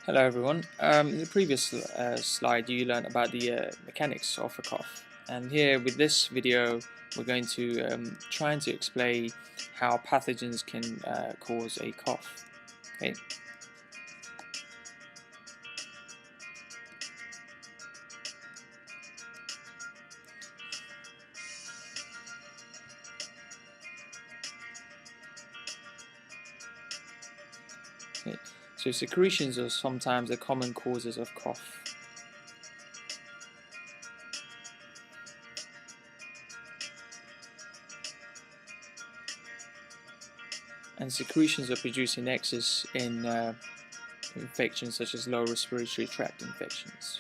Hello everyone. In the previous slide you learned about the mechanics of a cough, and here with this video we're going to trying to explain how pathogens can cause a cough. Okay. Okay. So secretions are sometimes the common causes of cough. And secretions are produced in excess in infections such as lower respiratory tract infections.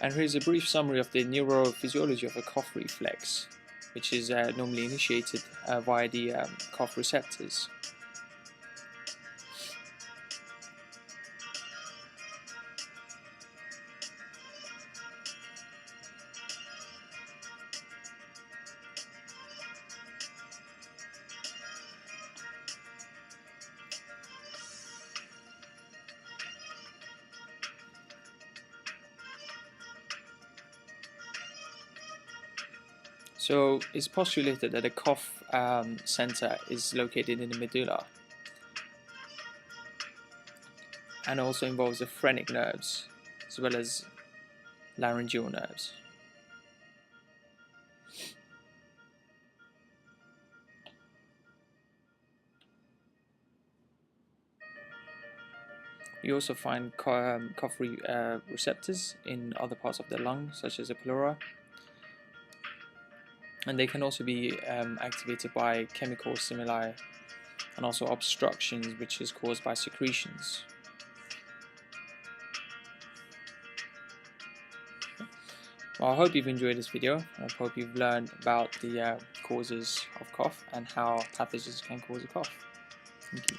And here's a brief summary of the neurophysiology of a cough reflex, which is normally initiated via the cough receptors. So it's postulated that the cough center is located in the medulla and also involves the phrenic nerves as well as laryngeal nerves. You also find cough receptors in other parts of the lung, such as the pleura, and they can also be activated by chemical stimuli and also obstructions, which is caused by secretions. Well, I hope you've enjoyed this video. I hope you've learned about the causes of cough and how pathogens can cause a cough. Thank you.